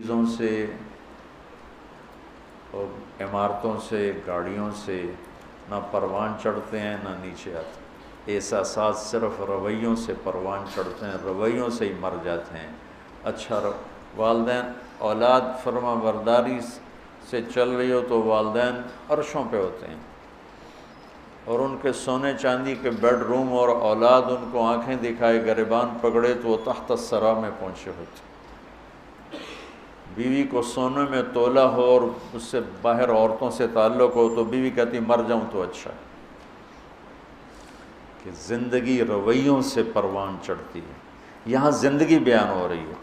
چیزوں سے اور عمارتوں سے گاڑیوں سے نہ پروان چڑھتے ہیں نہ نیچے آتے ہیں۔ احساسات صرف رویوں سے پروان چڑھتے ہیں، رویوں سے ہی مر جاتے ہیں۔ اچھا والدین اولاد فرما برداری سے چل رہی ہو تو والدین عرشوں پہ ہوتے ہیں، اور ان کے سونے چاندی کے بیڈ روم، اور اولاد ان کو آنکھیں دکھائے گریبان پکڑے تو وہ تحت الثری میں پہنچے ہوتے ہیں۔ بیوی کو سونے میں تولا ہو اور اس سے باہر عورتوں سے تعلق ہو تو بیوی کہتی مر جاؤں تو اچھا ہے، کہ زندگی رویوں سے پروان چڑھتی ہے۔ یہاں زندگی بیان ہو رہی ہے۔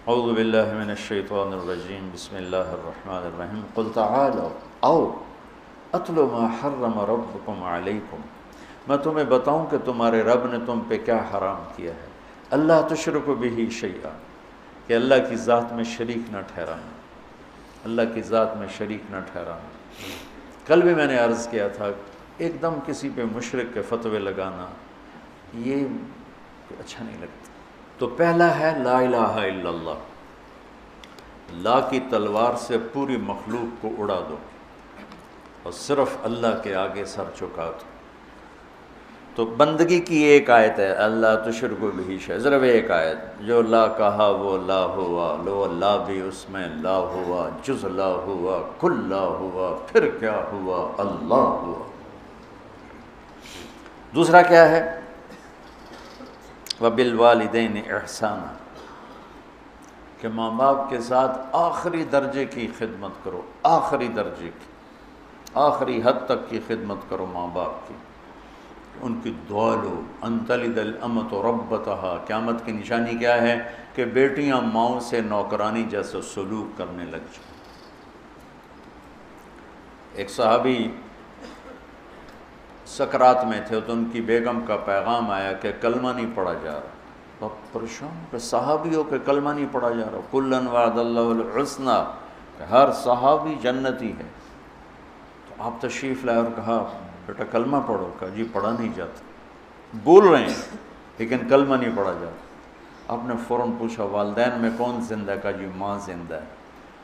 اعوذ باللہ من الشیطان الرجیم، بسم اللہ الرحمن الرحیم۔ قل تعالوا او اتل ما حرم ربکم علیکم، میں تمہیں بتاؤں کہ تمہارے رب نے تم پہ کیا حرام کیا ہے۔ اللہ تشرکوا بہ شیئا، کہ اللہ کی ذات میں شریک نہ ٹھہرانا، اللہ کی ذات میں شریک نہ ٹھہرانا۔ کل بھی میں نے عرض کیا تھا، ایک دم کسی پہ مشرک کے فتوے لگانا یہ اچھا نہیں لگتا۔ تو پہلا ہے لا الہ الا اللہ، لا کی تلوار سے پوری مخلوق کو اڑا دو اور صرف اللہ کے آگے سر چکا دو۔ تو بندگی کی ایک آیت ہے، اللہ تشرکوا بہ شیئا، صرف ایک آیت، جو لا کہا وہ لا ہوا، لو لا بھی اس میں لا ہوا، جز لا ہوا، کل لا ہوا، پھر کیا ہوا، اللہ ہوا۔ دوسرا کیا ہے؟ وَبِالْوَالِدَيْنِ إِحْسَانًا، کہ ماں باپ کے ساتھ آخری درجے کی خدمت کرو، آخری درجے کی، آخری حد تک کی خدمت کرو ماں باپ کی، ان کی دعا لو۔ ان تلد الامۃ ربتہا، قیامت کی نشانی کیا ہے؟ کہ بیٹیاں ماؤں سے نوکرانی جیسے سلوک کرنے لگ جائیں۔ ایک صحابی سکرات میں تھے تو ان کی بیگم کا پیغام آیا کہ کلمہ نہیں پڑھا جا رہا۔ بہت پریشان کہ صحابی ہو کہ کلمہ نہیں پڑھا جا رہا۔ کلًا وعد اللہ الحسنی، کہ ہر صحابی جنتی ہے۔ تو آپ تشریف لائے اور کہا بیٹا کلمہ پڑھو، کہا جی پڑھا نہیں جاتا، بول رہے ہیں لیکن کلمہ نہیں پڑھا جاتا۔ آپ نے فوراً پوچھا والدین میں کون زندہ ہے؟ کہا جی ماں زندہ ہے۔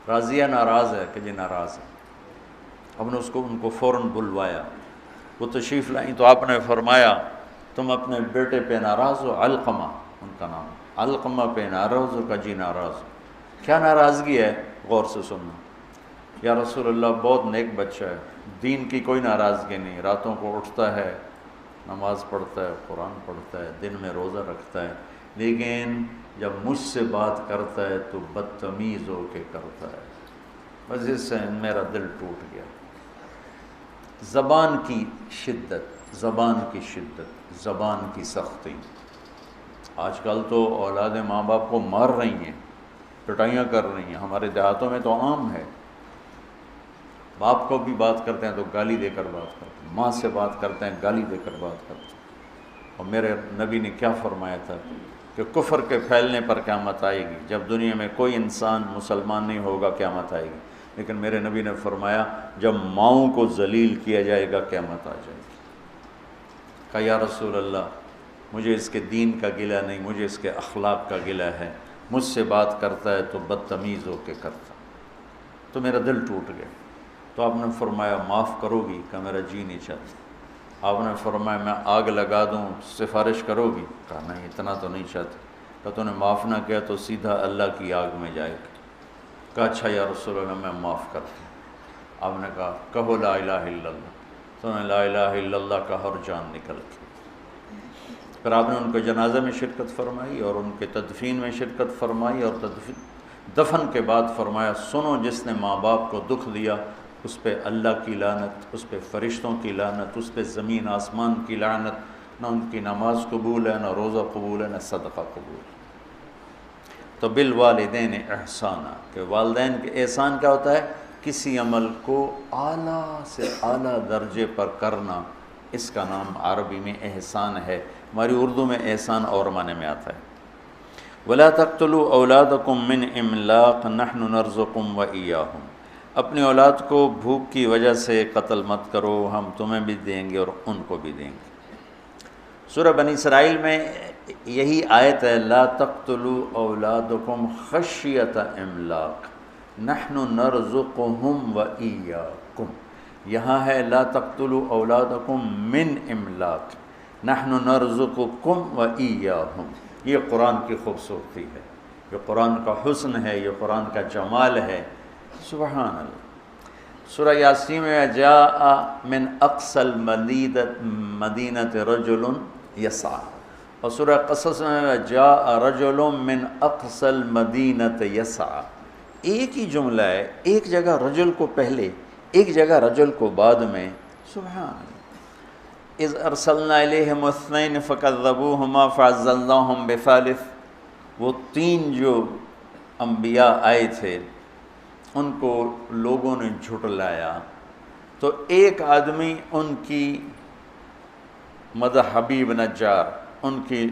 راضی ہے ناراض ہے؟ کہ جی ناراض ہے۔ آپ نے ان کو فوراً بلوایا، وہ تشریف لائیں تو آپ نے فرمایا تم اپنے بیٹے پہ ناراض ہو؟ علقمہ ان کا نام، علقمہ پہ ناراض ہو؟ کہ جی ناراض ہو۔ کیا ناراضگی ہے؟ غور سے سننا۔ یا رسول اللہ بہت نیک بچہ ہے، دین کی کوئی ناراضگی نہیں، راتوں کو اٹھتا ہے، نماز پڑھتا ہے، قرآن پڑھتا ہے، دن میں روزہ رکھتا ہے، لیکن جب مجھ سے بات کرتا ہے تو بدتمیز ہو کے کرتا ہے، بس اس سے میرا دل ٹوٹ گیا۔ زبان کی شدت، زبان کی شدت، زبان کی سختی۔ آج کل تو اولادیں ماں باپ کو مار رہی ہیں، پٹائیاں کر رہی ہیں، ہمارے دیہاتوں میں تو عام ہے۔ باپ کو بھی بات کرتے ہیں تو گالی دے کر بات کرتے ہیں، ماں سے بات کرتے ہیں گالی دے کر بات کرتے ہیں۔ اور میرے نبی نے کیا فرمایا تھا کہ کفر کے پھیلنے پر قیامت آئے گی، جب دنیا میں کوئی انسان مسلمان نہیں ہوگا قیامت آئے گی، لیکن میرے نبی نے فرمایا جب ماؤں کو ذلیل کیا جائے گا قیامت آ جائے گی۔ کہا یا رسول اللہ مجھے اس کے دین کا گلہ نہیں، مجھے اس کے اخلاق کا گلہ ہے، مجھ سے بات کرتا ہے تو بدتمیز ہو کے کرتا، تو میرا دل ٹوٹ گیا۔ تو آپ نے فرمایا معاف کرو گی؟ کہ میرا جی نہیں چاہتا۔ آپ نے فرمایا میں آگ لگا دوں سفارش کرو گی؟ کہا نہیں اتنا تو نہیں چاہتا۔ کہ تو نے معاف نہ کیا تو سیدھا اللہ کی آگ میں جائے گا۔ کہا اچھا یا رسول اللہ میں معاف کرتا ہوں۔ آپ نے کہا کہو لا الہ الا اللہ، تو نے لا الہ الا اللہ کا ہر جان نکل گئی۔ پھر آپ نے ان کے جنازے میں شرکت فرمائی اور ان کے تدفین میں شرکت فرمائی، اور دفن کے بعد فرمایا سنو جس نے ماں باپ کو دکھ دیا اس پہ اللہ کی لعنت، اس پہ فرشتوں کی لعنت، اس پہ زمین آسمان کی لعنت، نہ ان کی نماز قبول ہے، نہ روزہ قبول ہے، نہ صدقہ قبول ہے۔ تو بالوالدین احسانا، کہ والدین کے احسان کیا ہوتا ہے؟ کسی عمل کو اعلیٰ سے اعلیٰ درجے پر کرنا، اس کا نام عربی میں احسان ہے۔ ہماری اردو میں احسان اور معنی میں آتا ہے۔ وَلَا تَقْتُلُوا أَوْلَادَكُم مِّنْ إِمْلَاقٍ نَحْنُ نَرْزُقُكُمْ وَإِيَّاهُمْ، اپنی اولاد کو بھوک کی وجہ سے قتل مت کرو، ہم تمہیں بھی دیں گے اور ان کو بھی دیں گے۔ سورہ بنی اسرائیل میں یہی آیت ہے لا تقتلوا اولادکم خشیۃ املاق، نحن نرزقهم وإياكم، یہاں ہے لا تقتلوا اولادکم من املاق، نحن نرزقکم وإیاہم۔ یہ قرآن کی خوبصورتی ہے، یہ قرآن کا حسن ہے، یہ قرآن کا جمال ہے، سبحان اللہ۔ سورہ یاسین میں جاء من اقصى المدینۃ رجل یسعی، اور سورہ قصص میں جاء رجل من اقصى المدینۃ یسعی۔ ایک ہی جملہ ہے، ایک جگہ رجل کو پہلے، ایک جگہ رجل کو بعد میں، سبحان اللہ۔ اذ ارسلنا الیہم اثنین فکذبوہما فعززناہم بثالث، وہ تین جو انبیاء آئے تھے ان کو لوگوں نے جھٹلایا، تو ایک آدمی ان کی مدد، حبیب نجار، ان کی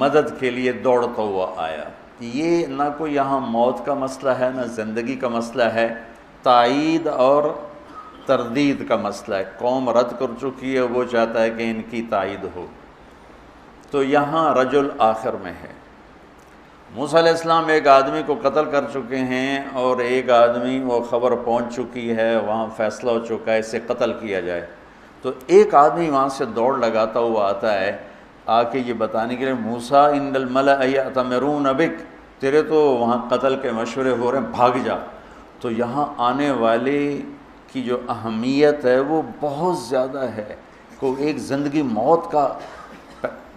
مدد کے لیے دوڑتا ہوا آیا۔ یہ نہ کوئی یہاں موت کا مسئلہ ہے، نہ زندگی کا مسئلہ ہے، تائید اور تردید کا مسئلہ ہے۔ قوم رد کر چکی ہے، وہ چاہتا ہے کہ ان کی تائید ہو، تو یہاں رجل آخر میں ہے۔ موسیٰ علیہ السلام ایک آدمی کو قتل کر چکے ہیں، اور ایک آدمی، وہ خبر پہنچ چکی ہے، وہاں فیصلہ ہو چکا ہے اسے قتل کیا جائے، تو ایک آدمی وہاں سے دوڑ لگاتا ہوا آتا ہے، آ کے یہ بتانے کے لیے موسیٰ ان الملأ یأتمرون بک، تیرے تو وہاں قتل کے مشورے ہو رہے ہیں، بھاگ جا۔ تو یہاں آنے والے کی جو اہمیت ہے وہ بہت زیادہ ہے، کوئی ایک زندگی موت کا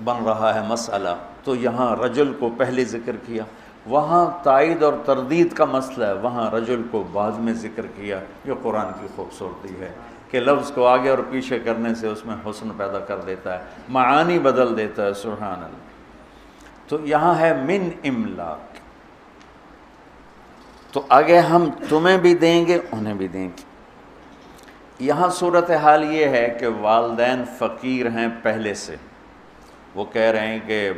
بن رہا ہے مسئلہ، تو یہاں رجل کو پہلے ذکر کیا۔ وہاں تائید اور تردید کا مسئلہ ہے، وہاں رجل کو بعد میں ذکر کیا۔ یہ قرآن کی خوبصورتی ہے کہ لفظ کو آگے اور پیچھے کرنے سے اس میں حسن پیدا کر دیتا ہے، معانی بدل دیتا ہے، سبحان اللہ۔ تو یہاں ہے من املاق، تو آگے ہم تمہیں بھی دیں گے انہیں بھی دیں گے۔ یہاں صورتحال یہ ہے کہ والدین فقیر ہیں پہلے سے، وہ کہہ رہے ہیں کہ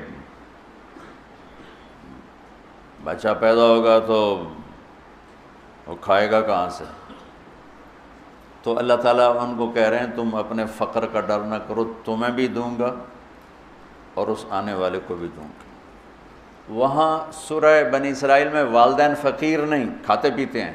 بچہ پیدا ہوگا تو وہ کھائے گا کہاں سے، تو اللہ تعالیٰ ان کو کہہ رہے ہیں تم اپنے فقر کا ڈر نہ کرو، تمہیں بھی دوں گا اور اس آنے والے کو بھی دوں گا۔ وہاں سورہ بنی اسرائیل میں والدین فقیر نہیں، کھاتے پیتے ہیں،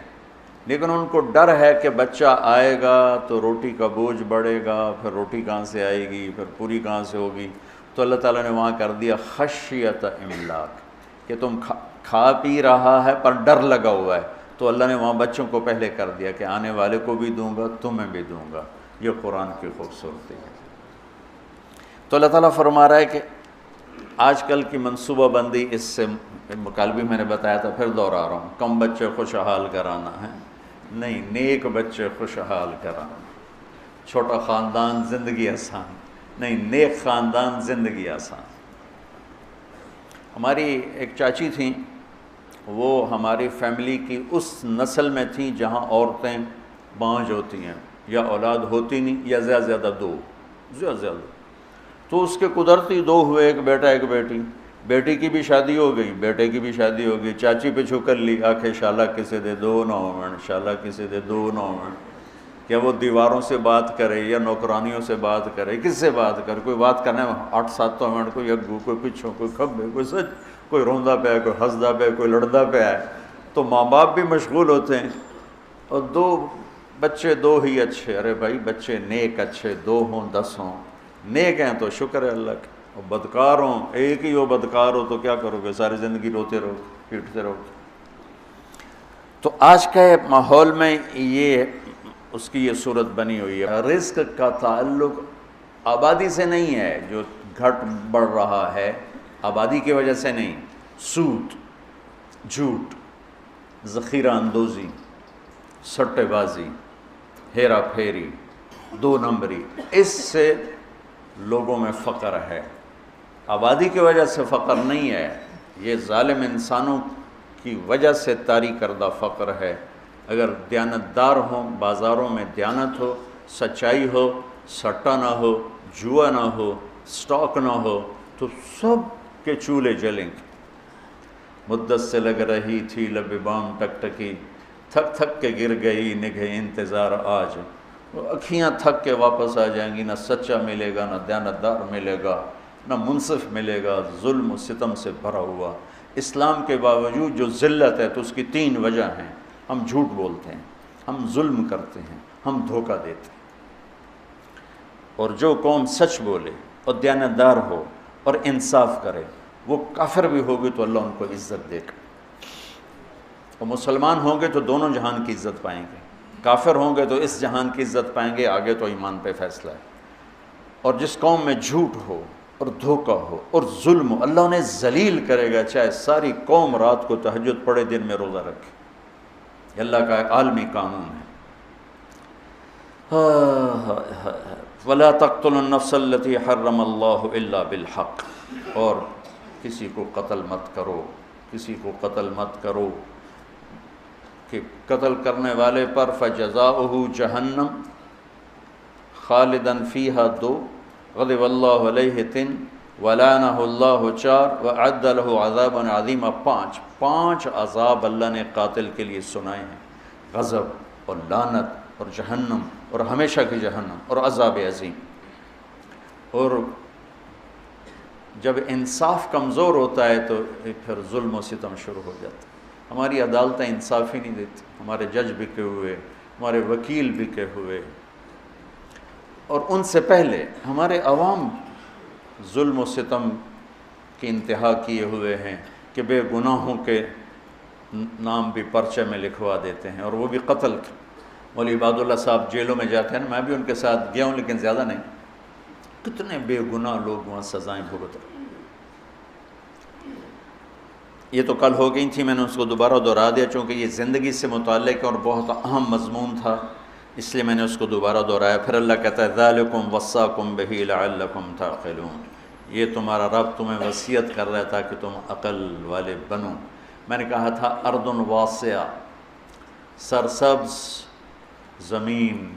لیکن ان کو ڈر ہے کہ بچہ آئے گا تو روٹی کا بوجھ بڑھے گا، پھر روٹی کہاں سے آئے گی، پھر پوری کہاں سے ہوگی، تو اللہ تعالیٰ نے وہاں کر دیا خشیت املاق، کہ تم کھا پی رہا ہے پر ڈر لگا ہوا ہے، تو اللہ نے وہاں بچوں کو پہلے کر دیا کہ آنے والے کو بھی دوں گا، تمہیں بھی دوں گا۔ یہ قرآن کی خوبصورتی ہے۔ تو اللہ تعالیٰ فرما رہا ہے کہ آج کل کی منصوبہ بندی، اس سے مکالبی میں نے بتایا تھا، پھر دوہرا رہا ہوں، کم بچے خوشحال کرانا ہے نہیں، نیک بچے خوشحال کرانا، چھوٹا خاندان زندگی آسان نہیں، نیک خاندان زندگی آسان۔ ہماری ایک چاچی تھیں، وہ ہماری فیملی کی اس نسل میں تھیں جہاں عورتیں بانجھ ہوتی ہیں، یا اولاد ہوتی نہیں، یا زیادہ زیادہ دو، زیادہ، تو اس کے قدرتی دو ہوئے، ایک بیٹا ایک بیٹی، بیٹی کی بھی شادی ہو گئی، بیٹے کی بھی شادی ہو گئی، چاچی پہ چھکر لی، آکھے شالہ کسے دے دو نومن، شالہ کسے دے دو نومن، کیا وہ دیواروں سے بات کرے یا نوکرانیوں سے بات کرے، کس سے بات کرے، کوئی بات کرنا ہے 8-7 تو منٹ، کوئی اگو، کوئی پچھوں، کوئی کھبے، کوئی سچ، کوئی روندہ پہ ہے، کوئی ہنسدہ پہ ہے، کوئی لڑدہ پہ ہے، تو ماں باپ بھی مشغول ہوتے ہیں، اور دو بچے دو ہی اچھے، ارے بھائی بچے نیک اچھے 2 ہوں 10 ہوں، نیک ہیں تو شکر ہے اللہ کا، اور بدکار ہوں، ایک ہی ہو بدکار ہو تو کیا کرو گے، ساری زندگی روتے رہو، پیٹتے رہو۔ تو آج کے ماحول میں یہ اس کی یہ صورت بنی ہوئی ہے۔ رزق کا تعلق آبادی سے نہیں ہے، جو گھٹ بڑھ رہا ہے آبادی کی وجہ سے نہیں، سود، جھوٹ، ذخیرہ اندوزی، سٹے بازی، ہیرا پھیری، 2 نمبری، اس سے لوگوں میں فقر ہے، آبادی کی وجہ سے فقر نہیں ہے، یہ ظالم انسانوں کی وجہ سے طاری کردہ فقر ہے۔ اگر دیانتدار ہوں، بازاروں میں دیانت ہو، سچائی ہو، سٹا نہ ہو، جوا نہ ہو، سٹاک نہ ہو، تو سب کے چولہے جلیں گے۔ مدت سے لگ رہی تھی لب بام ٹک ٹکی، تھک تھک کے گر گئی نگہ انتظار آج، اکھیاں تھک کے واپس آ جائیں گی، نہ سچا ملے گا، نہ دیانتدار ملے گا، نہ منصف ملے گا، ظلم و ستم سے بھرا ہوا۔ اسلام کے باوجود جو ذلت ہے تو اس کی 3 وجہ ہیں۔ ہم جھوٹ بولتے ہیں، ہم ظلم کرتے ہیں، ہم دھوکہ دیتے ہیں۔ اور جو قوم سچ بولے اور دیانتدار ہو اور انصاف کرے، وہ کافر بھی ہوگی تو اللہ ان کو عزت دے گا، اور مسلمان ہوں گے تو دونوں جہان کی عزت پائیں گے، کافر ہوں گے تو اس جہان کی عزت پائیں گے، آگے تو ایمان پہ فیصلہ ہے۔ اور جس قوم میں جھوٹ ہو اور دھوکہ ہو اور ظلم ہو، اللہ انہیں ذلیل کرے گا، چاہے ساری قوم رات کو تہجد پڑھے دن میں روزہ رکھے۔ یہ اللہ کا ایک عالمی قانون ہے۔ وَلَا تَقْتُلُوا النَّفْسَ الَّتِي حَرَّمَ اللَّهُ إِلَّا بِالْحَقِّ، اور کسی کو قتل مت کرو، کسی کو قتل مت کرو، کہ قتل کرنے والے پر فَجَزَاؤُهُ جَهَنَّمْ خَالِدًا فِيهَا 2، غضب اللہ علیہ 3، وَلَعَنَهُ اللَّهُ 4، وَأَعَدَّ لَهُ عَذَابًا عَظِيمًا 5 عذاب اللہ نے قاتل کے لیے سنائے ہیں، غضب اور لعنت اور جہنم اور ہمیشہ کی جہنم اور عذاب عظیم۔ اور جب انصاف کمزور ہوتا ہے تو پھر ظلم و ستم شروع ہو جاتا ہے۔ ہماری عدالتیں انصاف ہی نہیں دیتی، ہمارے جج بکے ہوئے، ہمارے وکیل بکے ہوئے، اور ان سے پہلے ہمارے عوام ظلم و ستم کی انتہا کیے ہوئے ہیں کہ بے گناہوں کے نام بھی پرچے میں لکھوا دیتے ہیں، اور وہ بھی قتل کے۔ مولوی عباد اللہ صاحب جیلوں میں جاتے ہیں، میں بھی ان کے ساتھ گیا ہوں لیکن زیادہ نہیں، کتنے بے گناہ لوگ وہاں سزائیں بھگت رہے۔ یہ تو کل ہو گئی تھی، میں نے اس کو دوبارہ دہرا دیا چونکہ یہ زندگی سے متعلق اور بہت اہم مضمون تھا، اس لیے میں نے اس کو دوبارہ دہرایا۔ پھر اللہ کہتا ہے ذالکم وصاکم بہ لعلکم تعقلون، یہ تمہارا رب تمہیں وصیت کر رہا تھا کہ تم عقل والے بنو۔ میں نے کہا تھا ارض واسعہ، سرسبز زمین،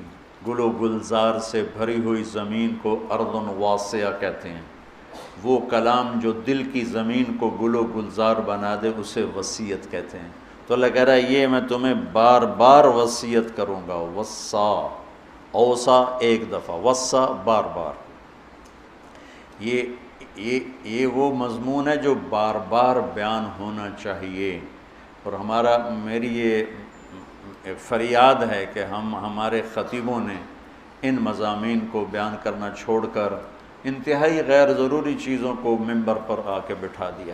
گل و گلزار سے بھری ہوئی زمین کو ارض واسعہ کہتے ہیں۔ وہ کلام جو دل کی زمین کو گل و گلزار بنا دے اسے وصیت کہتے ہیں۔ تو اللہ کہہ رہا ہے یہ میں تمہیں بار بار وصیت کروں گا، وصا، اوصا ایک دفعہ، وصا بار بار۔ یہ وہ مضمون ہے جو بار بار بیان ہونا چاہیے، اور میری یہ فریاد ہے کہ ہمارے خطیبوں نے ان مضامین کو بیان کرنا چھوڑ کر انتہائی غیر ضروری چیزوں کو ممبر پر آ کے بٹھا دیا۔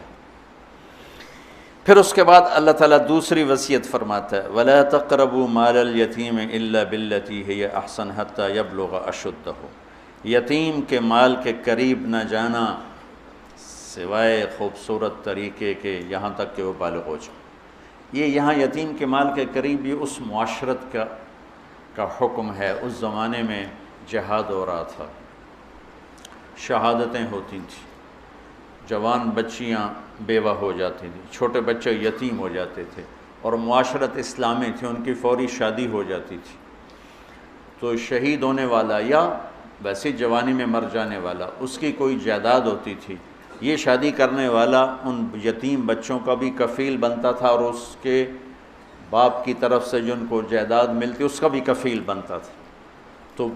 پھر اس کے بعد اللہ تعالیٰ دوسری وصیت فرماتا ہے وَلَا تَقْرَبُوا مَالَ الْيَتِيمِ إِلَّا بِالَّتِي هِيَ أَحْسَنُ حَتَّى يَبْلُغَ أَشُدَّهُ، یتیم کے مال کے قریب نہ جانا سوائے خوبصورت طریقے کے یہاں تک کہ وہ بالغ ہو جائے۔ یہ یہاں یتیم کے مال کے قریب یہ اس معاشرت کا حکم ہے۔ اس زمانے میں جہاد ہو رہا تھا، شہادتیں ہوتی تھیں، جوان بچیاں بیوہ ہو جاتی تھیں، چھوٹے بچے یتیم ہو جاتے تھے، اور معاشرت اسلامی تھی، ان کی فوری شادی ہو جاتی تھی۔ تو شہید ہونے والا یا ویسی جوانی میں مر جانے والا، اس کی کوئی جائیداد ہوتی تھی، یہ شادی کرنے والا ان یتیم بچوں کا بھی کفیل بنتا تھا، اور اس کے باپ کی طرف سے جن کو جائیداد ملتی اس کا بھی کفیل بنتا تھا۔ تو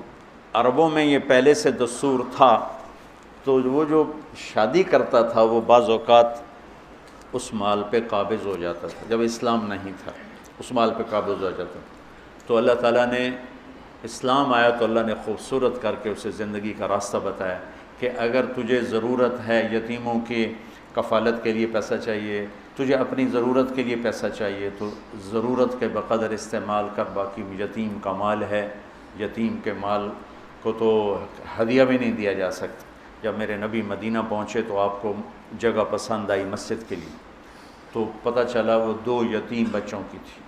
عربوں میں یہ پہلے سے دستور تھا، تو وہ جو شادی کرتا تھا وہ بعض اوقات اس مال پہ قابض ہو جاتا تھا، جب اسلام نہیں تھا اس مال پہ قابض ہو جاتا تھا۔ تو اللہ تعالیٰ نے اسلام آیا تو اللہ نے خوبصورت کر کے اسے زندگی کا راستہ بتایا کہ اگر تجھے ضرورت ہے، یتیموں کی کفالت کے لیے پیسہ چاہیے، تجھے اپنی ضرورت کے لیے پیسہ چاہیے، تو ضرورت کے بقدر استعمال کر، باقی یتیم کا مال ہے، یتیم کے مال کو تو ہدیہ بھی نہیں دیا جا سکتا۔ جب میرے نبی مدینہ پہنچے تو آپ کو جگہ پسند آئی مسجد کے لیے، تو پتہ چلا وہ 2 یتیم بچوں کی تھی،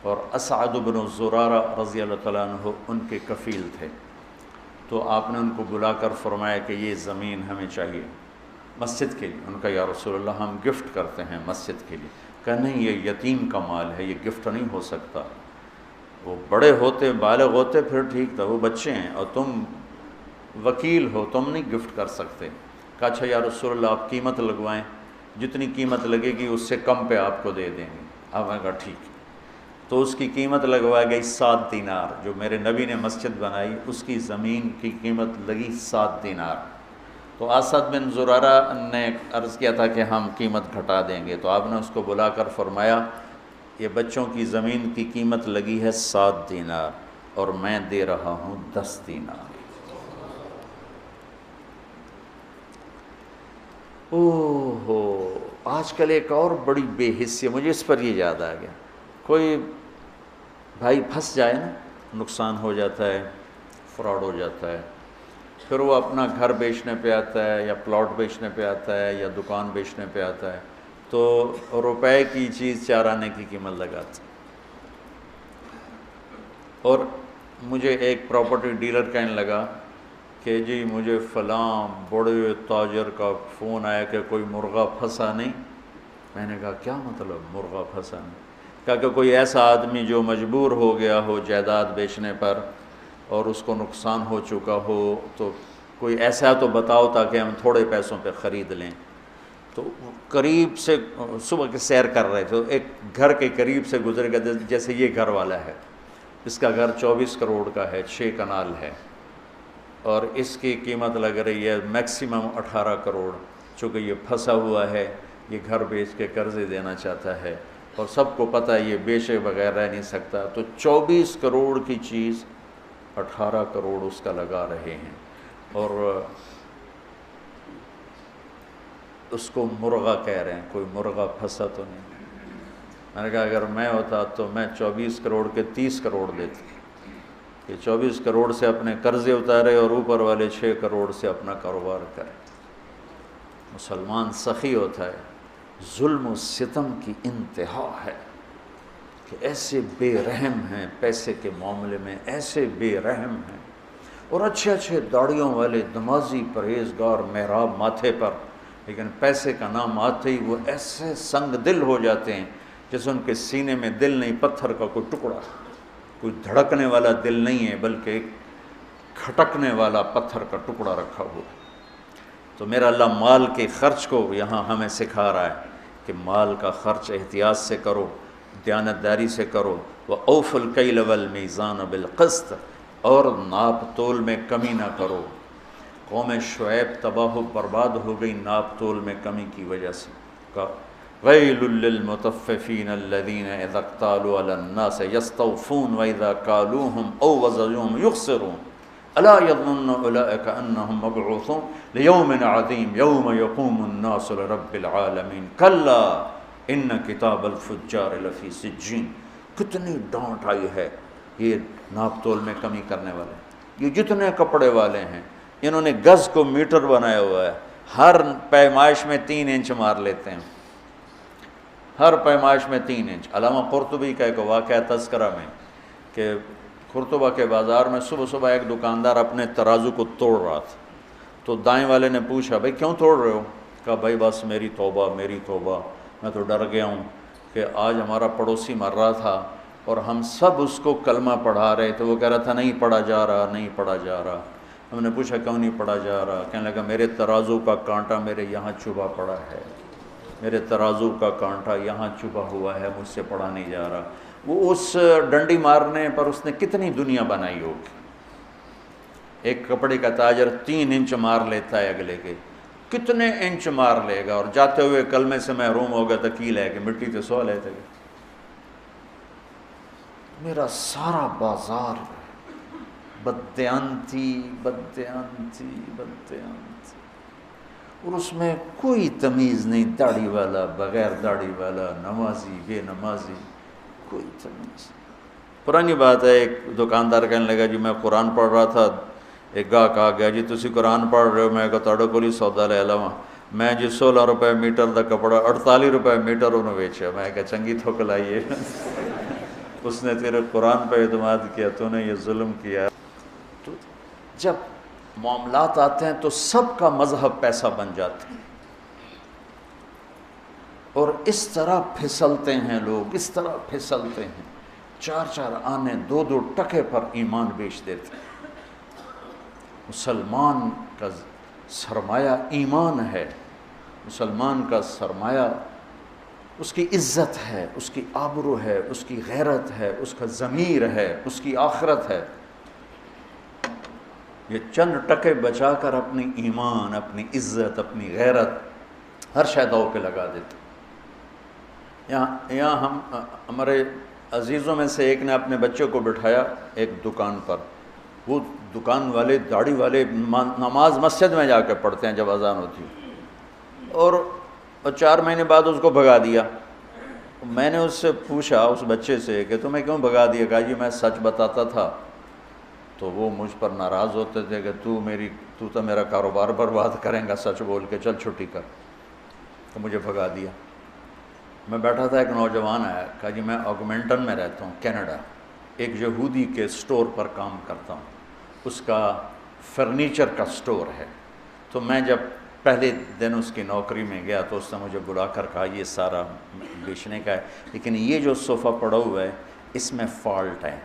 اور اسعد بن زرارہ رضی اللہ تعالیٰ عنہ ان کے کفیل تھے۔ تو آپ نے ان کو بلا کر فرمایا کہ یہ زمین ہمیں چاہیے مسجد کے لیے۔ ان کا یا رسول اللہ ہم گفٹ کرتے ہیں مسجد کے لیے۔ کہا نہیں، یہ یتیم کا مال ہے، یہ گفٹ نہیں ہو سکتا۔ وہ بڑے ہوتے، بالغ ہوتے پھر ٹھیک تھا، وہ بچے ہیں اور تم وکیل ہو، تم نہیں گفٹ کر سکتے۔ کہا اچھا یا رسول اللہ آپ قیمت لگوائیں، جتنی قیمت لگے گی اس سے کم پہ آپ کو دے دیں گے۔ آپ نے کہا ٹھیک ہے۔ تو اس کی قیمت لگوائی گئی 7 دینار، جو میرے نبی نے مسجد بنائی اس کی زمین کی قیمت لگی 7 دینار۔ تو اسد بن زرارہ نے عرض کیا تھا کہ ہم قیمت گھٹا دیں گے، تو آپ نے اس کو بلا کر فرمایا یہ بچوں کی زمین کی قیمت لگی ہے 7 دینار اور میں دے رہا ہوں 10 دینار۔ اوہ ہو، آج کل ایک اور بڑی بے حسی، مجھے اس پر یہ یاد آ گیا، کوئی بھائی پھنس جائے نا، نقصان ہو جاتا ہے، فراڈ ہو جاتا ہے، پھر وہ اپنا گھر بیچنے پہ آتا ہے یا پلاٹ بیچنے پہ آتا ہے یا دکان بیچنے پہ آتا ہے تو روپے کی چیز 4 آنے کی قیمت لگاتا ہے۔ اور مجھے ایک پراپرٹی ڈیلر کہنے لگا کہ جی مجھے فلاں بڑے تاجر کا فون آیا کہ کوئی مرغہ پھنسا نہیں۔ میں نے کہا کیا مطلب مرغہ پھنسا نہیں؟ کہا کہ کوئی ایسا آدمی جو مجبور ہو گیا ہو جائیداد بیچنے پر اور اس کو نقصان ہو چکا ہو، تو کوئی ایسا تو بتاؤ تاکہ ہم تھوڑے پیسوں پہ خرید لیں۔ تو قریب سے صبح کے سیر کر رہے تھے، ایک گھر کے قریب سے گزر گیا، جیسے یہ گھر والا ہے، اس کا گھر 24 کروڑ کا ہے، 6 کنال ہے، اور اس کی قیمت لگ رہی ہے میکسیمم 18 کروڑ، چونکہ یہ پھنسا ہوا ہے، یہ گھر بیچ کے قرضے دینا چاہتا ہے اور سب کو پتہ ہے یہ بیچے بغیر رہ نہیں سکتا، تو 24 کروڑ کی چیز 18 کروڑ اس کا لگا رہے ہیں، اور اس کو مرغہ کہہ رہے ہیں، کوئی مرغہ پھنسا تو نہیں۔ میں نے کہا اگر میں ہوتا تو میں 24 کروڑ کے 30 کروڑ دیتی، کہ 24 کروڑ سے اپنے قرضے اتارے اور اوپر والے 6 کروڑ سے اپنا کاروبار کرے۔ مسلمان سخی ہوتا ہے، ظلم و ستم کی انتہا ہے کہ ایسے بے رحم ہیں، پیسے کے معاملے میں ایسے بے رحم ہیں، اور اچھے اچھے داڑھیوں والے نمازی پرہیزگار محراب ماتھے پر، لیکن پیسے کا نام آتے ہی وہ ایسے سنگ دل ہو جاتے ہیں جیسے ان کے سینے میں دل نہیں، پتھر کا کوئی ٹکڑا، کوئی دھڑکنے والا دل نہیں ہے بلکہ ایک کھٹکنے والا پتھر کا ٹکڑا رکھا ہوا۔ تو میرا اللہ مال کے خرچ کو یہاں ہمیں سکھا رہا ہے کہ مال کا خرچ احتیاط سے کرو، دیانتداری سے کرو، وَأَوْفُوا الْكَيْلَ وَالْمِيزَانَ بِالْقِسْطِ، اور ناپ تول میں کمی نہ کرو۔ قوم شعیب تباہ و برباد ہو گئی ناپ تول میں کمی کی وجہ سے۔ وَيْلٌ لِّلْمُطَفِّفِينَ الَّذِينَ إِذَا اكْتَالُوا عَلَى النَّاسِ يَسْتَوْفُونَ وَإِذَا كَالُوهُمْ أَوْ وَزَنُوهُمْ يُخْسِرُونَ أَلَا يَظُنُّ أُولَٰئِكَ أَنَّهُمْ مَبْعُوثُونَ لِيَوْمٍ عَظِيمٍ يَوْمَ يَقُومُ النَّاسُ لِرَبِّ الْعَالَمِينَ كَلَّا إِنَّ كِتَابَ الْفُجَّارِ لَفِي سِجِّينٍ۔ کتنی ڈانٹ آئی ہے یہ ناپ تول میں کمی کرنے والے، یہ جتنے کپڑے والے ہیں انہوں نے گز کو میٹر بنایا ہوا ہے، ہر پیمائش میں 3 انچ مار لیتے ہیں، ہر پیمائش میں 3 انچ۔ علامہ قرطبی کا ایک واقعہ تذکرہ میں کہ قرطبہ کے بازار میں صبح صبح ایک دکاندار اپنے ترازو کو توڑ رہا تھا، تو دائیں والے نے پوچھا بھائی کیوں توڑ رہے ہو؟ کہا بھائی بس میری توبہ میری توبہ، میں تو ڈر گیا ہوں کہ آج ہمارا پڑوسی مر رہا تھا اور ہم سب اس کو کلمہ پڑھا رہے تھے، وہ کہہ رہا تھا نہیں پڑھا جا رہا نہیں پڑھا جا رہا۔ ہم نے پوچھا کیوں نہیں پڑھا جا رہا؟ کہنے لگا میرے ترازو کا کانٹا میرے یہاں چبھا پڑا ہے، میرے ترازو کا کانٹا یہاں چبھا ہوا ہے، مجھ سے پڑھا نہیں جا رہا۔ وہ اس ڈنڈی مارنے پر اس نے کتنی دنیا بنائی ہوگی۔ ایک کپڑے کا تاجر 3 انچ مار لیتا ہے اگلے کے، کتنے انچ مار لے گا، اور جاتے ہوئے کلمے سے محروم ہوگا تکیل ہے کہ مٹی تو سو لیتے گا۔ میرا سارا بازار بددیانتی بددیانتی بددیانتی، اور اس میں کوئی تمیز نہیں، داڑھی والا بغیر داڑھی والا، نمازی بے نمازی، کوئی تمیز۔ پرانی بات ہے، ایک دکاندار کہنے لگا جی میں قرآن پڑھ رہا تھا، ایک گاہک آ گیا جی تسی قرآن پڑھ رہے ہو؟ میں کہا تہاڈے کول ہی سودا لے لواں۔ میں جی 16 روپے میٹر دا کپڑا 48 روپے میٹر انہوں بیچا۔ میں کہا چنگی تھوک لائیے، اس نے تیرے قرآن پہ اعتماد کیا، تو نے یہ ظلم کیا۔ تو جب معاملات آتے ہیں تو سب کا مذہب پیسہ بن جاتے ہیں، اور اس طرح پھسلتے ہیں لوگ، اس طرح پھسلتے ہیں، 4 آنے 2 ٹکے پر ایمان بیچ دیتے ہیں۔ مسلمان کا سرمایہ ایمان ہے، مسلمان کا سرمایہ اس کی عزت ہے، اس کی آبرو ہے، اس کی غیرت ہے، اس کا ضمیر ہے، اس کی آخرت ہے۔ یہ چند ٹکے بچا کر اپنی ایمان، اپنی عزت، اپنی غیرت ہر شے داؤ پہ لگا دیتے۔ یہاں ہم ہمارے عزیزوں میں سے ایک نے اپنے بچے کو بٹھایا ایک دکان پر، وہ دکان والے داڑھی والے نماز مسجد میں جا کے پڑھتے ہیں جب اذان ہوتی ہے، اور 4 مہینے بعد اس کو بھگا دیا۔ میں نے اس سے پوچھا اس بچے سے کہ تمہیں کیوں بھگا دیا؟ کہا جی میں سچ بتاتا تھا تو وہ مجھ پر ناراض ہوتے تھے کہ تو تو میرا کاروبار برباد کریں گا سچ بول کے، چل چھٹی کر، تو مجھے بھگا دیا۔ میں بیٹھا تھا، ایک نوجوان آیا، کہا جی میں آگمنٹن میں رہتا ہوں کینیڈا، ایک یہودی کے سٹور پر کام کرتا ہوں، اس کا فرنیچر کا سٹور ہے، تو میں جب پہلے دن اس کی نوکری میں گیا تو اس نے مجھے بلا کر کہا یہ سارا بیچنے کا ہے، لیکن یہ جو صوفہ پڑا ہوا ہے اس میں فالٹ ہے،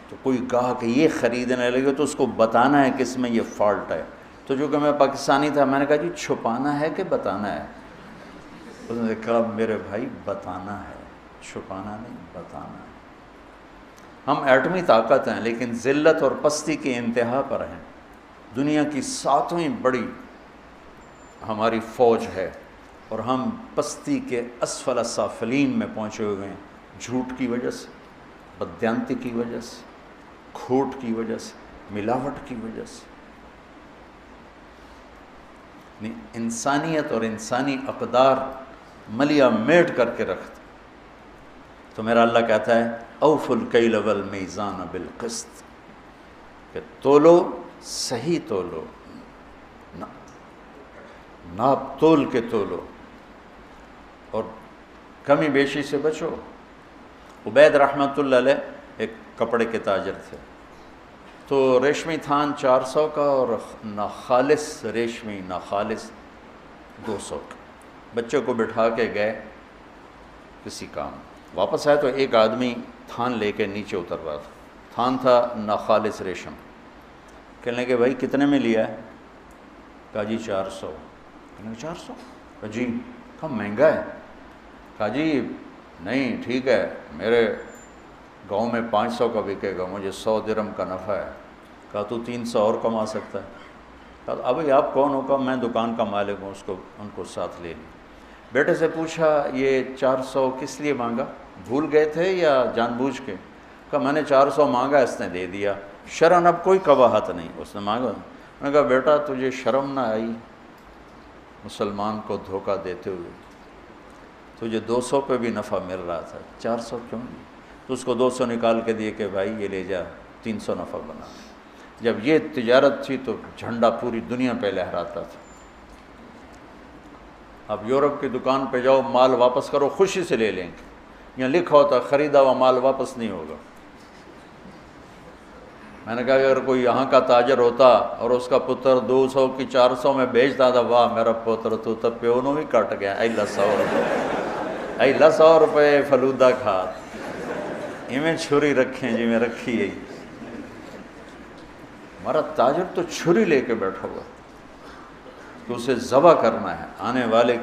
تو کوئی گاہک یہ خریدنے لگے تو اس کو بتانا ہے کہ اس میں یہ فالٹ ہے۔ تو جو کہ میں پاکستانی تھا، میں نے کہا جی چھپانا ہے کہ بتانا ہے؟ اس نے کہا میرے بھائی بتانا ہے، چھپانا نہیں، بتانا ہے۔ ہم ایٹمی طاقت ہیں لیکن ذلت اور پستی کی انتہا پر ہیں۔ دنیا کی 7ویں بڑی ہماری فوج ہے اور ہم پستی کے اسفل سافلین میں پہنچے ہوئے ہیں، جھوٹ کی وجہ سے، بددیانتی کی وجہ سے، کھوٹ کی وجہ سے، ملاوٹ کی وجہ سے۔ انسانیت اور انسانی اقدار ملیا میٹ کر کے رکھتے، تو میرا اللہ کہتا ہے اوفوا الکیل والمیزان بالقسط، کہ تولو، صحیح تولو، ناپ تول کے تولو اور کمی بیشی سے بچو۔ عبید رحمۃ اللہ علیہ ایک کپڑے کے تاجر تھے، تو ریشمی تھان 400 کا اور ناخالص ریشمی ناخالص 200 کا۔ بچے کو بٹھا کے گئے کسی کام، واپس آئے تو ایک آدمی تھان لے کے نیچے اتر رہا تھا، تھان تھا ناخالص ریشم۔ کہنے لگے بھائی کتنے میں لیا ہے؟ کہا جی 400۔ کہنے لگے 400؟ کہا جی، کہا مہنگا ہے؟ کہا جی نہیں ٹھیک ہے، میرے گاؤں میں 500 کا بکے گا، مجھے 100 درہم کا نفع ہے۔ کہا تو 300 اور کما سکتا ہے۔ کہا ابھی آپ کون ہو؟ کہا میں دکان کا مالک ہوں۔ ان کو ساتھ لے لی۔ بیٹے سے پوچھا یہ 400 کس لیے مانگا؟ بھول گئے تھے یا جان بوجھ کے؟ کہا میں نے 400 مانگا، اس نے دے دیا، شرعاً اب کوئی قباحت نہیں، اس نے مانگا۔ میں نے کہا بیٹا تجھے شرم نہ آئی مسلمان کو دھوکہ دیتے ہوئے؟ تجھے 200 پہ بھی نفع مل رہا تھا، 400 کیوں نہیں؟ تو اس کو 200 نکال کے دیے کہ بھائی یہ لے جا، 300 نفع بنا۔ جب یہ تجارت تھی تو جھنڈا پوری دنیا پہ لہراتا تھا۔ اب یورپ کی دکان پہ جاؤ، مال واپس کرو، خوشی سے لے لیں گے، یہاں لکھا ہوتا خریدا ہوا مال واپس نہیں ہوگا۔ میں نے کہا اگر کوئی یہاں کا تاجر ہوتا اور اس کا پتر 200 کی 400 میں بیچتا تھا، واہ میرا پتر تو تب پیونوں بھی کٹ گیا، ایلا 100 روپے، ایلا 100 روپے فلودہ کھا، میں چھری رکھیں جی میں رکھی ہے۔ ہمارا تاجر تو چھری لے کے بیٹھا ہوا تو اسے ذبح کرنا ہے۔ آنے والے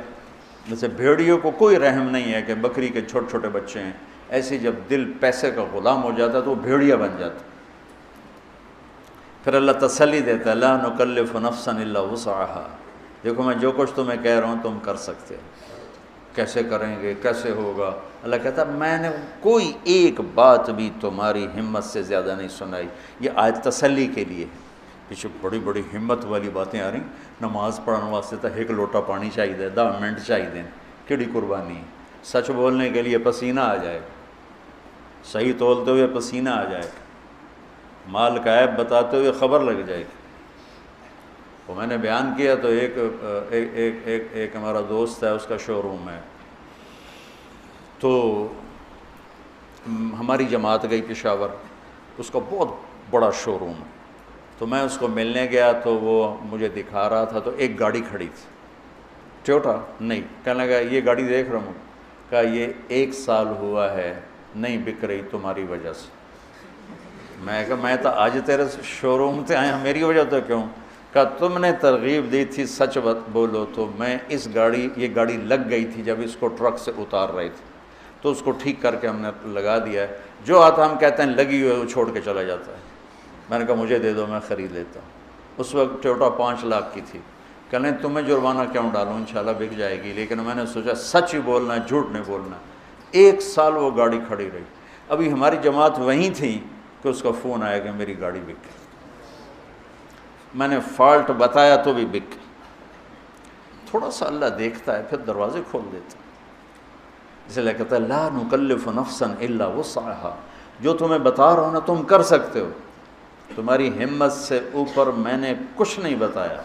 جیسے بھیڑیوں کو کوئی رحم نہیں ہے کہ بکری کے چھوٹے چھوٹے بچے ہیں، ایسے جب دل پیسے کا غلام ہو جاتا ہے تو وہ بھیڑیا بن جاتا ہے۔ پھر اللہ تسلی دیتا ہے لا نکلف نفسا الا وسعها، دیکھو میں جو کچھ تمہیں کہہ رہا ہوں تم کر سکتے ہو، کیسے کریں گے، کیسے ہوگا؟ اللہ کہتا ہے میں نے کوئی ایک بات بھی تمہاری ہمت سے زیادہ نہیں سنائی۔ یہ آیت تسلی کے لیے ہے۔ پیچھے بڑی بڑی ہمت والی باتیں آ رہی، نماز پڑھنے واسطے تو 1 لوٹا پانی چاہیے، 10 منٹ چاہیے، کیڑی قربانی ہے؟ سچ بولنے کے لیے پسینہ آ جائے گا، صحیح تولتے ہوئے پسینہ آ جائے گا، مال کا عیب بتاتے ہوئے خبر لگ جائے گی۔ وہ میں نے بیان کیا تو ایک ہمارا دوست ہے، اس کا شو روم ہے، تو ہماری جماعت گئی پشاور، اس کا بہت بڑا شو روم ہے، تو میں اس کو ملنے گیا تو وہ مجھے دکھا رہا تھا، تو ایک گاڑی کھڑی تھی ٹویوٹا، نہیں، کہنے لگا یہ گاڑی دیکھ رہا ہوں، کہا یہ 1 سال ہوا ہے نہیں بک رہی تمہاری وجہ سے۔ میں کہا میں تو آج تیرے شو روم سے آیا، میری وجہ تو کیوں؟ کہا تم نے ترغیب دی تھی سچ بولو، تو میں یہ گاڑی لگ گئی تھی جب اس کو ٹرک سے اتار رہے تھے، تو اس کو ٹھیک کر کے ہم نے لگا دیا ہے، جو آتا ہم کہتے ہیں لگی ہوئے وہ چھوڑ کے چلا جاتا ہے۔ میں نے کہا مجھے دے دو میں خرید لیتا ہوں۔ اس وقت ٹویوٹا 5 لاکھ کی تھی. کہنے تمہیں جرمانہ کیوں ڈالوں، انشاءاللہ بک جائے گی. لیکن میں نے سوچا سچ ہی بولنا ہے، جھوٹ نہیں بولنا. 1 سال وہ گاڑی کھڑی رہی. ابھی ہماری جماعت وہیں تھی کہ اس کا فون آیا کہ میری گاڑی بک گئی. میں نے فالٹ بتایا تو بھی بک. تھوڑا سا اللہ دیکھتا ہے پھر دروازے کھول دیتا. اس لیے کہتا ہے لا نکلف نفسا الا وسعها. جو تمہیں بتا رہا ہوں نا تم کر سکتے ہو، تمہاری ہمت سے اوپر میں نے کچھ نہیں بتایا.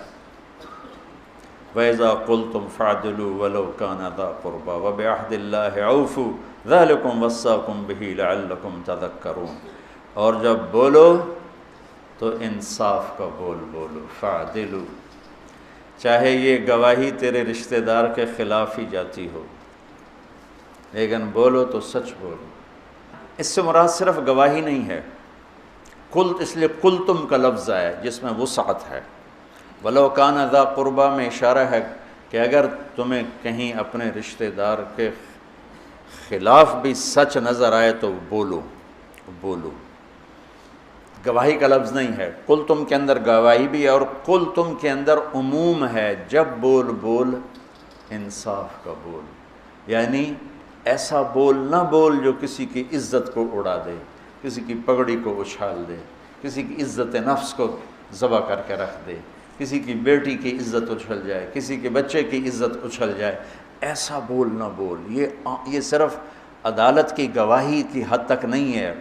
وَإِذَا قُلْتُمْ فَعْدِلُوا وَلَوْ كَانَ ذَا قُرْبَى وَبِعَهْدِ اللَّهِ عَوْفُوا ذَلِكُمْ وَصَّاكُمْ بِهِ لَعَلَّكُمْ تَذَكَّرُونَ. اور جب بولو تو انصاف کا بولو. فَعْدِلُوا، چاہے یہ گواہی تیرے رشتہ دار کے خلاف ہی جاتی ہو، لیکن بولو تو سچ بولو. اس سے مراد صرف گواہی نہیں ہے. اس لیے قلتم کا لفظ ہے جس میں وسعت ہے. ولو کان ذا قربا میں اشارہ ہے کہ اگر تمہیں کہیں اپنے رشتہ دار کے خلاف بھی سچ نظر آئے تو بولو. گواہی کا لفظ نہیں ہے. قلتم کے اندر گواہی بھی ہے اور قلتم کے اندر عموم ہے. جب بول انصاف کا بول، یعنی ایسا بول نہ بول جو کسی کی عزت کو اڑا دے، کسی کی پگڑی کو اچھال دے، کسی کی عزت نفس کو ذبح کر کے رکھ دے، کسی کی بیٹی کی عزت اچھل جائے، کسی کے بچے کی عزت اچھل جائے. ایسا بول نہ بول. یہ صرف عدالت کی گواہی کی حد تک نہیں ہے.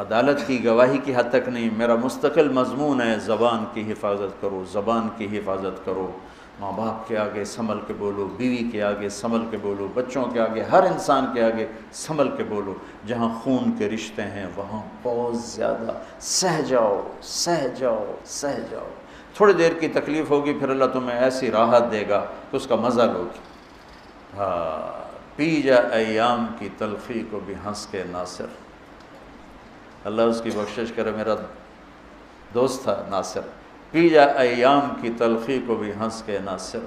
عدالت کی گواہی کی حد تک نہیں. میرا مستقل مضمون ہے زبان کی حفاظت کرو، زبان کی حفاظت کرو. ماں باپ کے آگے سنبھل کے بولو، بیوی کے آگے سنبھل کے بولو، بچوں کے آگے، ہر انسان کے آگے سنبھل کے بولو. جہاں خون کے رشتے ہیں وہاں بہت زیادہ سہ جاؤ. تھوڑی دیر کی تکلیف ہوگی، پھر اللہ تمہیں ایسی راحت دے گا کہ اس کا مزہ لوگی. پی جا ایام کی تلخی کو بھی ہنس کے ناصر. اللہ اس کی بخشش کرے، میرا دوست تھا ناصر. پی جا ایام کی تلخی کو بھی ہنس کے ناصر،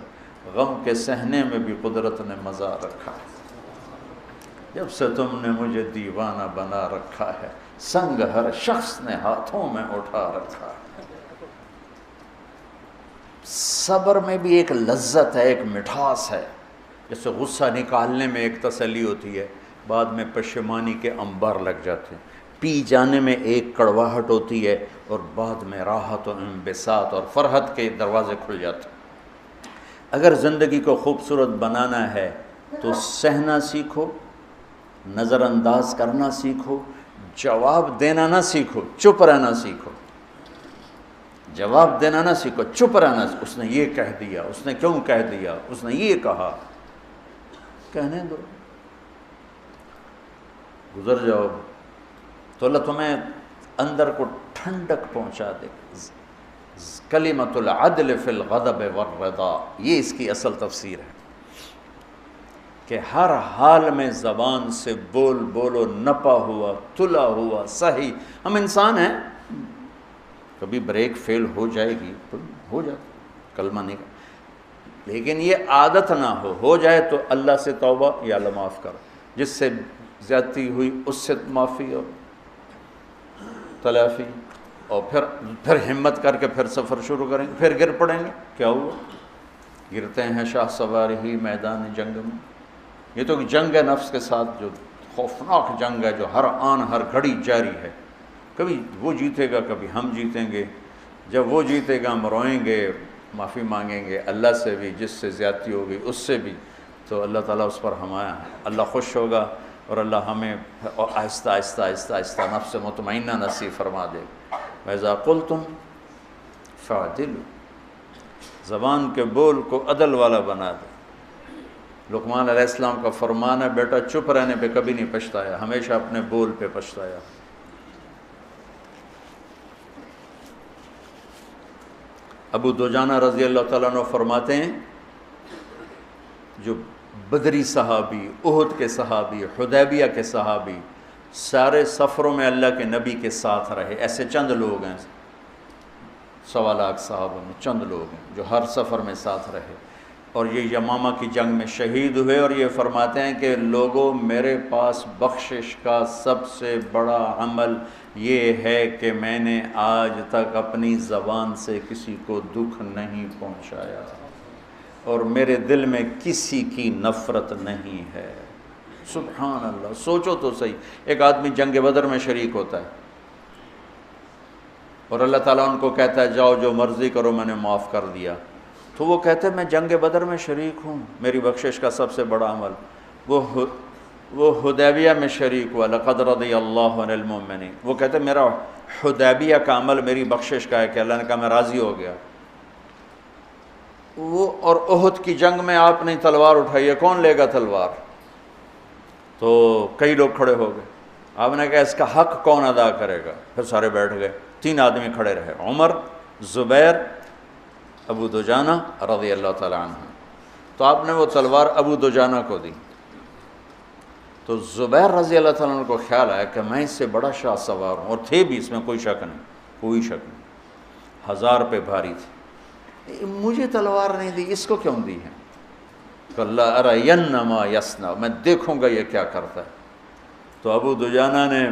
غم کے سہنے میں بھی قدرت نے مزہ رکھا ہے. جب سے تم نے مجھے دیوانہ بنا رکھا ہے، سنگ ہر شخص نے ہاتھوں میں اٹھا رکھا ہے. صبر میں بھی ایک لذت ہے، ایک مٹھاس ہے. جیسے غصہ نکالنے میں ایک تسلی ہوتی ہے، بعد میں پشیمانی کے انبار لگ جاتے ہیں. پی جانے میں ایک کڑواہٹ ہوتی ہے اور بعد میں راحت و انبساط اور فرحت کے دروازے کھل جاتے ہیں. اگر زندگی کو خوبصورت بنانا ہے تو سہنا سیکھو، نظر انداز کرنا سیکھو، جواب دینا نہ سیکھو، چپ رہنا سیکھو. جواب دینا نہ سیکھو، چپ رہنا. اس نے یہ کہہ دیا، اس نے کیوں کہہ دیا، اس نے یہ کہا. کہنے دو، گزر جاؤ تو اللہ تمہیں اندر کو ٹھنڈک پہنچا دے. کلمۃ العدل فی الغضب والرضا، یہ اس کی اصل تفسیر ہے کہ ہر حال میں زبان سے بولو، نپا ہوا، تلا ہوا، صحیح. ہم انسان ہیں، کبھی بریک فیل ہو جائے گی تو ہو جاتا، کلمہ نہیں. لیکن یہ عادت نہ ہو جائے تو اللہ سے توبہ، یا اللہ معاف کر. جس سے زیادتی ہوئی اس سے معافی اور تلافی، اور پھر ہمت کر کے پھر سفر شروع کریں گے. پھر گر پڑیں گے، کیا ہوا؟ گرتے ہیں شاہ سوار ہی میدان جنگ میں. یہ تو جنگ ہے نفس کے ساتھ، جو خوفناک جنگ ہے، جو ہر آن ہر گھڑی جاری ہے. کبھی وہ جیتے گا، کبھی ہم جیتیں گے. جب وہ جیتے گا ہم روئیں گے، معافی مانگیں گے اللہ سے بھی، جس سے زیادتی ہوگی اس سے بھی. تو اللہ تعالیٰ اس پر ہمارا، اللہ خوش ہوگا اور اللہ ہمیں آہستہ آہستہ آہستہ آہستہ نفس مطمئنہ نصیب فرما دے. وَإِذَا قُلْتُمْ فَعْدِلُوا، زبان کے بول کو عدل والا بنا دے. لقمان علیہ السلام کا فرمان ہے، بیٹا چپ رہنے پہ کبھی نہیں پچھتایا، ہمیشہ اپنے بول پہ پچھتایا. ابو دجانہ رضی اللہ تعالیٰ عنہ فرماتے ہیں، جو بدری صحابی، احد کے صحابی، حدیبیہ کے صحابی، سارے سفروں میں اللہ کے نبی کے ساتھ رہے. ایسے چند لوگ ہیں، 1.25 لاکھ صحابوں میں چند لوگ ہیں جو ہر سفر میں ساتھ رہے. اور یہ یمامہ کی جنگ میں شہید ہوئے، اور یہ فرماتے ہیں کہ لوگوں میرے پاس بخشش کا سب سے بڑا عمل یہ ہے کہ میں نے آج تک اپنی زبان سے کسی کو دکھ نہیں پہنچایا، اور میرے دل میں کسی کی نفرت نہیں ہے۔ سبحان اللہ، سوچو تو صحیح، ایک آدمی جنگ بدر میں شریک ہوتا ہے اور اللہ تعالیٰ ان کو کہتا ہے جاؤ جو مرضی کرو میں نے معاف کر دیا، تو وہ کہتے ہیں میں جنگ بدر میں شریک ہوں، میری بخشش کا سب سے بڑا عمل وہ حدیبیہ میں شریک ہوا، لقد رضی اللہ عن المؤمنین، وہ کہتے ہیں میرا حدیبیہ کا عمل میری بخشش کا ہے کہ اللہ نے کہا میں راضی ہو گیا۔ وہ اور احد کی جنگ میں آپ نے تلوار اٹھائی ہے، کون لے گا تلوار؟ تو کئی لوگ کھڑے ہو گئے، آپ نے کہا اس کا حق کون ادا کرے گا؟ پھر سارے بیٹھ گئے، 3 آدمی کھڑے رہے، عمر، زبیر، ابو دجانہ رضی اللہ تعالیٰ عنہ۔ تو آپ نے وہ تلوار ابو دجانہ کو دی، تو زبیر رضی اللہ تعالیٰ عنہ کو خیال آیا کہ میں اس سے بڑا شاہ سوار ہوں، اور تھے بھی اس میں کوئی شک نہیں، 1000 پہ بھاری تھی، مجھے تلوار نہیں دی، اس کو کیوں دی ہے؟ کہ اللہ ارین ما یصنع، میں دیکھوں گا یہ کیا کرتا ہے۔ تو ابو دجانہ نے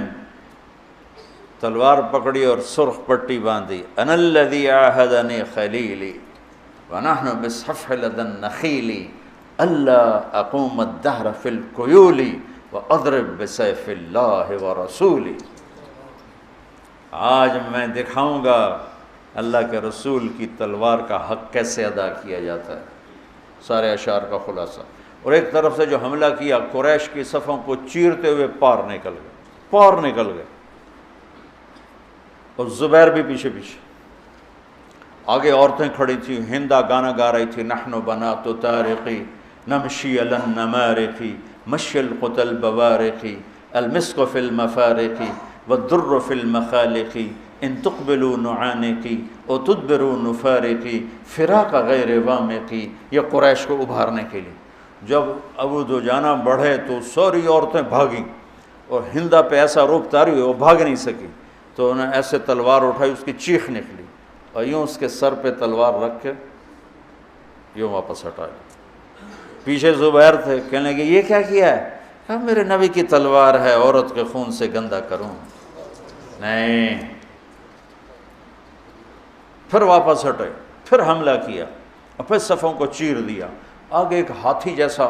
تلوار پکڑی اور سرخ پٹی باندھی، انا الذی عاہدنی خلیلی ونحن بالصفح لدى النخیل الا اقوم الدہر فی القیول واضرب بسیف اللہ ورسولی، آج میں دکھاؤں گا اللہ کے رسول کی تلوار کا حق کیسے ادا کیا جاتا ہے۔ سارے اشعار کا خلاصہ، اور ایک طرف سے جو حملہ کیا قریش کی صفوں کو چیرتے ہوئے پار نکل گئے، اور زبیر بھی پیچھے آگے عورتیں کھڑی تھیں، ہندا گانا گا رہی تھی، نحن بنات طارقی نمشی علی النمارق مشی القتل بوارقی المسک فی المفارق والدر فی المخالق ان تقبلوا نعانقی او تدبروا نفارقی فراق غیر وامقی، یہ قریش کو ابھارنے کے لیے۔ جب ابو دجانہ بڑھے تو ساری عورتیں بھاگیں، اور ہندا پہ ایسا روب طاری ہوئی وہ بھاگ نہیں سکی، تو انہیں ایسے تلوار اٹھائی، اس کی چیخ نکلی، اور یوں اس کے سر پہ تلوار رکھ کے یوں واپس ہٹا لی۔ پیچھے زبیر تھے، کہنے لگے یہ کیا کیا ہے؟ کہا میرے نبی کی تلوار ہے، عورت کے خون سے گندا کروں؟ نہیں، پھر واپس ہٹے، پھر حملہ کیا، اور پھر صفوں کو چیر دیا۔ آگے ایک ہاتھی جیسا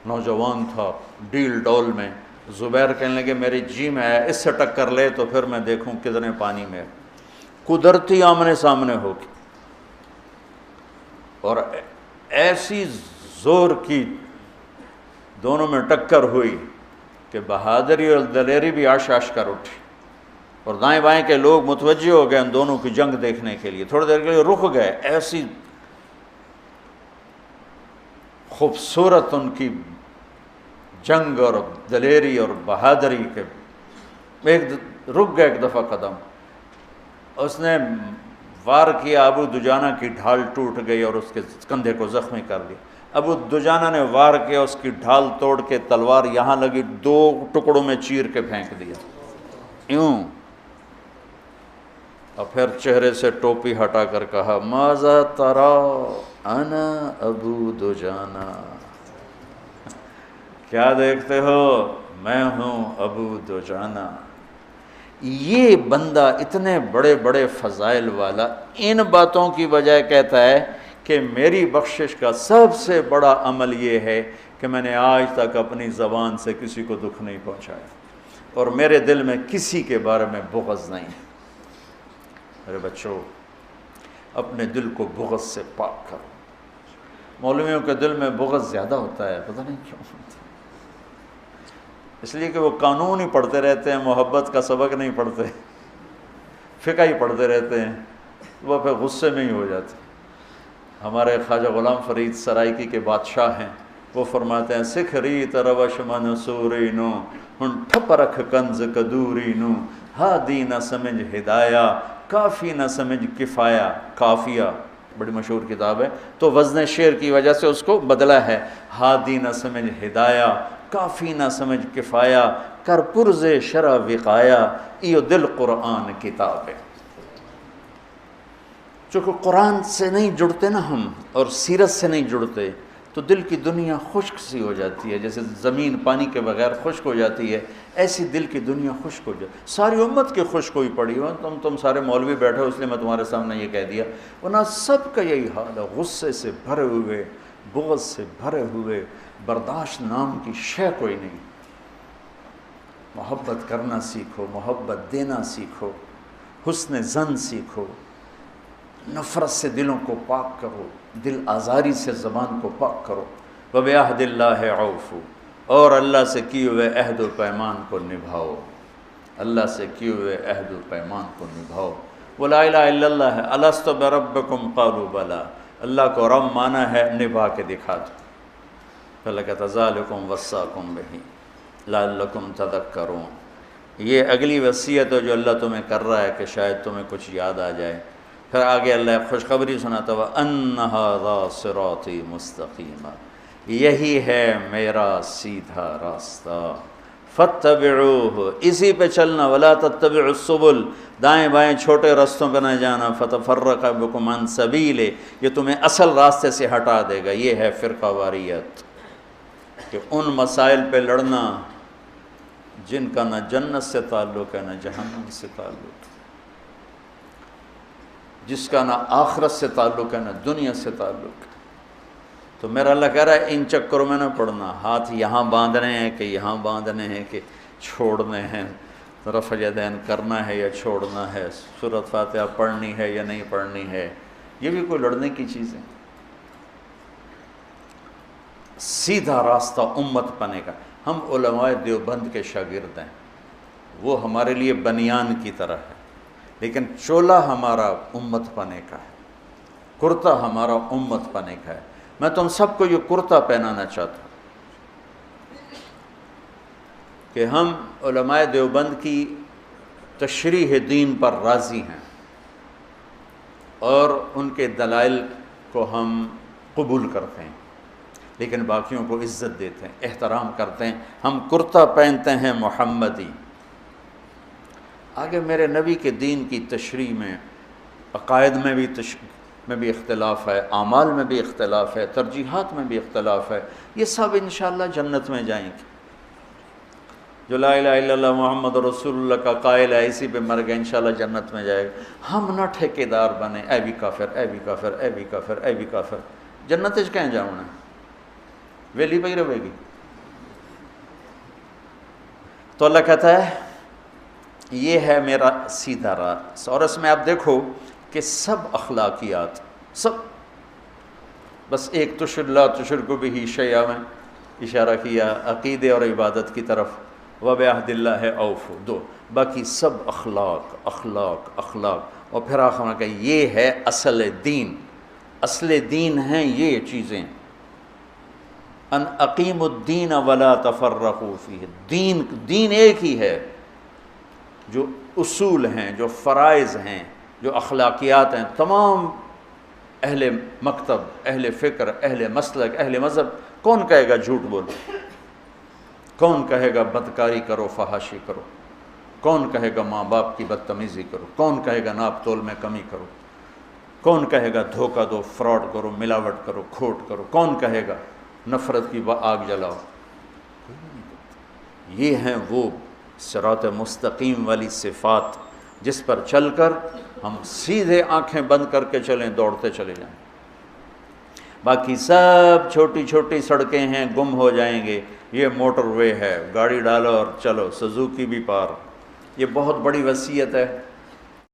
نوجوان تھا ڈیل ڈول میں، زبیر کہنے لگے میرے جی میں آیا، اس سے ٹکر لے تو پھر میں دیکھوں کتنے پانی میں۔ قدرتی آمنے سامنے ہوگی، اور ایسی زور کی دونوں میں ٹکر ہوئی کہ بہادری اور دلیری بھی آش کر اٹھی، اور دائیں بائیں کے لوگ متوجہ ہو گئے ان دونوں کی جنگ دیکھنے کے لیے، تھوڑی دیر کے لیے رک گئے۔ ایسی خوبصورت ان کی جنگ اور دلیری اور بہادری کے رک گئے ایک دفعہ قدم۔ اس نے وار کیا، ابو دجانہ کی ڈھال ٹوٹ گئی اور اس کے کندھے کو زخمی کر دیا۔ ابو دجانہ نے وار کیا، اس کی ڈھال توڑ کے تلوار یہاں لگی، 2 ٹکڑوں میں چیر کے پھینک دیا یوں، اور پھر چہرے سے ٹوپی ہٹا کر کہا ماذا ترى انا ابو دجانہ، کیا دیکھتے ہو؟ میں ہوں ابو دجانہ۔ یہ بندہ اتنے بڑے بڑے فضائل والا ان باتوں کی وجہ کہتا ہے کہ میری بخشش کا سب سے بڑا عمل یہ ہے کہ میں نے آج تک اپنی زبان سے کسی کو دکھ نہیں پہنچایا، اور میرے دل میں کسی کے بارے میں بغض نہیں ہے۔ میرے بچوں، اپنے دل کو بغض سے پاک کرو۔ مولویوں کے دل میں بغض زیادہ ہوتا ہے، پتہ نہیں کیوں ہوتا ہے، اس لیے کہ وہ قانون ہی پڑھتے رہتے ہیں، محبت کا سبق نہیں پڑھتے، فقہ ہی پڑھتے رہتے ہیں، وہ پھر غصے میں ہی ہو جاتے ہیں۔ ہمارے خواجہ غلام فرید سرائکی کے بادشاہ ہیں، وہ فرماتے ہیں سکھ ریت روش من سورینو ہن ٹھپ رکھ کنز کدورینو ہادی نہ سمجھ ہدایہ کافی نہ سمجھ کفایہ، کافیہ بڑی مشہور کتاب ہے، تو وزن شعر کی وجہ سے اس کو بدلا ہے، ہادی نہ سمجھ ہدایہ کافی نہ سمجھ کفایہ کر پرز شرع وقایا ایو دل قرآن کتاب ہے۔ چونکہ قرآن سے نہیں جڑتے نا ہم، اور سیرت سے نہیں جڑتے، تو دل کی دنیا خشک سی ہو جاتی ہے، جیسے زمین پانی کے بغیر خشک ہو جاتی ہے، ایسی دل کی دنیا خشک ہو جاتی ہے۔ ساری امت کی خشک ہوئی پڑی ہو، تم سارے مولوی بیٹھے ہو اس لیے میں تمہارے سامنے یہ کہہ دیا، ورنہ سب کا یہی حال ہے، غصے سے بھرے ہوئے، بغض سے بھرے ہوئے، برداشت نام کی شے کوئی نہیں۔ محبت کرنا سیکھو، محبت دینا سیکھو، حسن ظن سیکھو، نفرت سے دلوں کو پاک کرو، دل آزاری سے زبان کو پاک کرو۔ وَبِعَهْدِ اللَّهِ عَوْفُوا، اور اللہ سے کیے ہوئے عہد و پیمان کو نبھاؤ، اللہ سے کیے ہوئے عہد و پیمان کو نبھاؤ۔ وہ لا الہ الا اللہ ہے، الست بربکم قالوا بلی، اللہ کو رب مانا ہے، نبھا کے دکھا دو۔ اللہ کہتا ذالکم وصاکم بہ لعلکم تذکرون، یہ اگلی وصیت ہے جو اللہ تمہیں کر رہا ہے کہ شاید تمہیں کچھ یاد آ جائے۔ پھر آگے اللہ خوشخبری سناتا ہوا ان ھذا صراطی مستقیما، یہی ہے میرا سیدھا راستہ، فاتبعوہ، اسی پہ چلنا، ولا تتبعوا السبل، دائیں بائیں چھوٹے رستوں پہ نہ جانا، فتفرق بکم عن سبیلہ، یہ تمہیں اصل راستے سے ہٹا دے گا۔ یہ ہے فرقہ واریت، کہ ان مسائل پہ لڑنا جن کا نہ جنت سے تعلق ہے نہ جہنم سے تعلق ہے، جس کا نہ آخرت سے تعلق ہے نہ دنیا سے تعلق ہے۔ تو میرا اللہ کہہ رہا ہے ان چکروں میں نہ پڑنا، ہاتھ یہاں باندھنے ہیں کہ یہاں باندھنے ہیں کہ چھوڑنے ہیں، رفع یدین کرنا ہے یا چھوڑنا ہے، سورۃ فاتحہ پڑھنی ہے یا نہیں پڑھنی ہے، یہ بھی کوئی لڑنے کی چیز ہے؟ سیدھا راستہ امت پنے کا۔ ہم علماء دیوبند کے شاگرد ہیں، وہ ہمارے لیے بنیان کی طرح ہے، لیکن چولا ہمارا امت پنے کا ہے، کرتا ہمارا امت پنے کا ہے۔ میں تم سب کو یہ کرتا پہنانا چاہتا ہوں کہ ہم علماء دیوبند کی تشریح دین پر راضی ہیں اور ان کے دلائل کو ہم قبول کرتے ہیں، لیکن باقیوں کو عزت دیتے ہیں، احترام کرتے ہیں۔ ہم کرتا پہنتے ہیں محمدی۔ آگے میرے نبی کے دین کی تشریح میں عقائد میں بھی اختلاف ہے، اعمال میں بھی اختلاف ہے، ترجیحات میں بھی اختلاف ہے، یہ سب انشاءاللہ جنت میں جائیں گے۔ جو لا الہ الا اللہ محمد رسول اللہ کا قائل ہے، اسی پہ مر گئے، انشاءاللہ جنت میں جائے گا۔ ہم نہ ٹھیکیدار بنے، اے بھی کافر، اے بھی کافر، اے بھی کافر، اے بھی کافر، جنت اچ کہیں جاؤنا ویلی پہ ہی رہے گی۔ تو اللہ کہتا ہے یہ ہے میرا سیدھا راستہ، اور اس میں آپ دیکھو کہ سب اخلاقیات، سب، بس ایک لا تشرکوا بہ شیئا میں اشارہ کیا عقیدے اور عبادت کی طرف، وبعہد اللہ اوفوا، دو، باقی سب اخلاق اخلاق اخلاق، اور پھر آخر میں کہ یہ ہے اصل دین، اصل دین ہیں یہ چیزیں، ان اقیموا الدین ولا تفرقوا فیہ، دین ایک ہی ہے، جو اصول ہیں، جو فرائض ہیں، جو اخلاقیات ہیں، تمام اہل مکتب، اہل فکر، اہل مسلک، اہل مذہب، کون کہے گا جھوٹ بولو، کون کہے گا بدکاری کرو، فحاشی کرو، کون کہے گا ماں باپ کی بدتمیزی کرو، کون کہے گا ناپ تول میں کمی کرو، کون کہے گا دھوکہ دو، فراڈ کرو، ملاوٹ کرو، کھوٹ کرو، کون کہے گا نفرت کی آگ جلاؤ؟ یہ ہیں وہ صراط مستقیم والی صفات جس پر چل کر ہم سیدھے آنکھیں بند کر کے چلیں، دوڑتے چلے جائیں۔ باقی سب چھوٹی چھوٹی سڑکیں ہیں، گم ہو جائیں گے، یہ موٹر وے ہے، گاڑی ڈالو اور چلو، سزوکی بھی پار۔ یہ بہت بڑی وصیت ہے